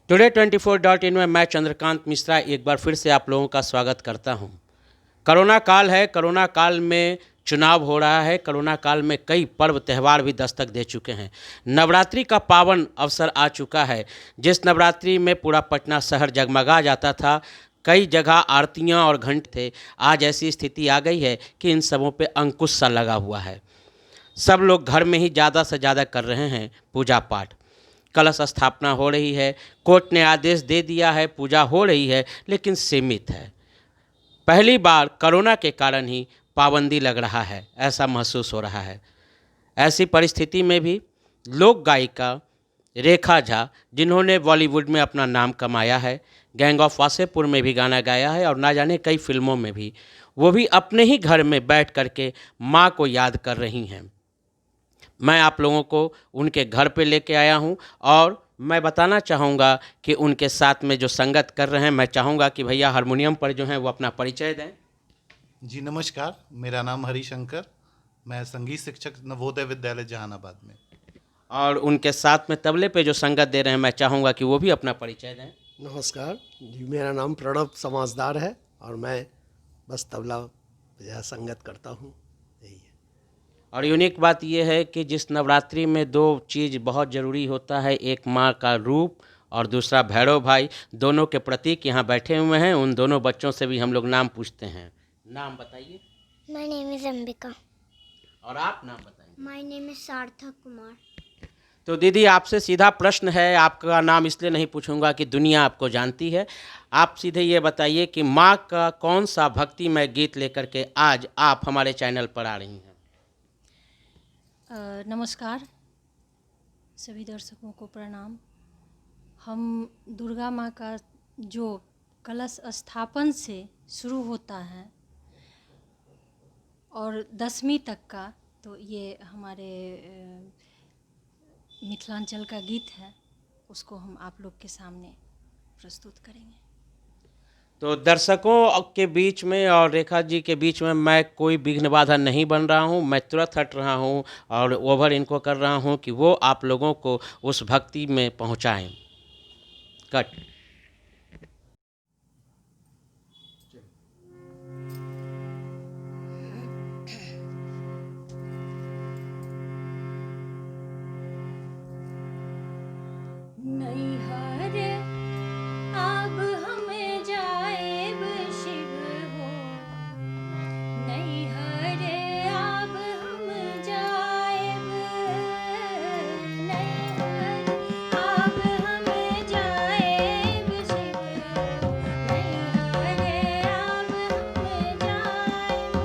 Today 24.in में मैं चंद्रकांत मिश्रा एक बार फिर से आप लोगों का स्वागत करता हूं। कोरोना काल है। कोरोना काल में चुनाव हो रहा है। कोरोना काल में कई पर्व त्यौहार भी दस्तक दे चुके हैं। नवरात्रि का पावन अवसर आ चुका है। जिस नवरात्रि में पूरा पटना शहर जगमगा जाता था, कई जगह आरतियां और घंटे थे, आज ऐसी स्थिति आ गई है कि इन सबों पे अंकुश सा लगा हुआ है। सब लोग घर में ही ज़्यादा से ज़्यादा कर रहे हैं पूजा पाठ। कलश स्थापना हो रही है, कोर्ट ने आदेश दे दिया है, पूजा हो रही है, लेकिन सीमित है। पहली बार कोरोना के कारण ही पाबंदी लग रहा है, ऐसा महसूस हो रहा है। ऐसी परिस्थिति में भी लोक गायिका रेखा झा, जिन्होंने बॉलीवुड में अपना नाम कमाया है, गैंग ऑफ वासेपुर में भी गाना गाया है और ना जाने कई फिल्मों में भी, वो भी अपने ही घर में बैठ करके माँ को याद कर रही हैं। मैं आप लोगों को उनके घर पे लेके आया हूं और मैं बताना चाहूँगा कि उनके साथ में जो संगत कर रहे हैं, मैं चाहूँगा कि भैया हारमोनियम पर जो हैं वो अपना परिचय दें। जी नमस्कार, मेरा नाम हरिशंकर। मैं संगीत शिक्षक नवोदय विद्यालय जहानाबाद में। और उनके साथ में तबले पे जो संगत दे रहे हैं, मैं चाहूँगा कि वो भी अपना परिचय दें। नमस्कार जी, मेरा नाम प्रणव समाजदार है और मैं बस तबला या संगत करता हूँ, यही है। और यूनिक बात यह है कि जिस नवरात्रि में दो चीज़ बहुत ज़रूरी होता है, एक माँ का रूप और दूसरा भैरव भाई, दोनों के प्रतीक यहाँ बैठे हुए हैं। उन दोनों बच्चों से भी हम लोग नाम पूछते हैं। नाम बताइए। My name is Ambika. और आप नाम बताइए। My name is Sarthak Kumar. तो दीदी, आपसे सीधा प्रश्न है, आपका नाम इसलिए नहीं पूछूंगा कि दुनिया आपको जानती है। आप सीधे ये बताइए कि माँ का कौन सा भक्तिमय गीत लेकर के आज आप हमारे चैनल पर आ रही हैं। नमस्कार, सभी दर्शकों को प्रणाम। हम दुर्गा माँ का जो कलश स्थापन से शुरू होता है और 10वीं तक का, तो ये हमारे मिथिलांचल का गीत है, उसको हम आप लोग के सामने प्रस्तुत करेंगे। तो दर्शकों के बीच में और रेखा जी के बीच में मैं कोई विघ्न बाधा नहीं बन रहा हूँ। मैं तुरंत हट रहा हूँ और ओवर इनको कर रहा हूँ कि वो आप लोगों को उस भक्ति में पहुँचाएँ। कट। नैहरे अब हमें जाएब शिव हो, नैहरे अब हम जाएब, नैहरे अब हमें जाएब शिव हो, नैहरे अब हम जाएब।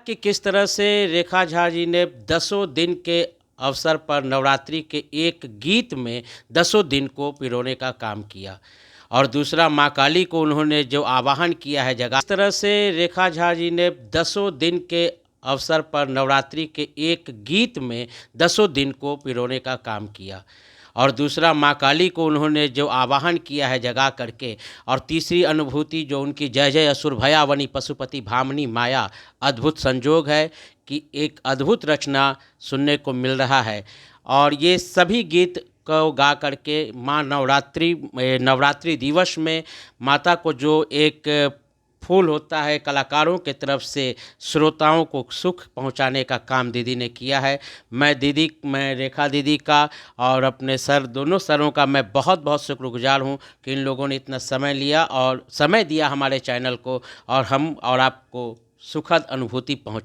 कि किस तरह से रेखा झा जी ने 10 दिन के अवसर पर नवरात्रि के एक गीत में 10 दिन को पिरोने का काम किया, और दूसरा माँ काली को उन्होंने जो आवाहन किया है जगह। इस तरह से रेखा झा जी ने 10 दिन के अवसर पर नवरात्रि के एक गीत में 10 दिन को पिरोने का काम किया, और दूसरा माँ काली को उन्होंने जो आवाहन किया है जगा करके, और तीसरी अनुभूति जो उनकी जय जय असुर भयावनी पशुपति भामनी माया, अद्भुत संजोग है कि एक अद्भुत रचना सुनने को मिल रहा है। और ये सभी गीत को गा करके माँ नवरात्रि दिवस में माता को जो एक फूल होता है कलाकारों के तरफ से श्रोताओं को सुख पहुंचाने का काम दीदी ने किया है। मैं रेखा दीदी का और अपने दोनों सरों का मैं बहुत बहुत शुक्रगुजार हूं कि इन लोगों ने इतना समय दिया हमारे चैनल को, और हम और आपको सुखद अनुभूति पहुंचा।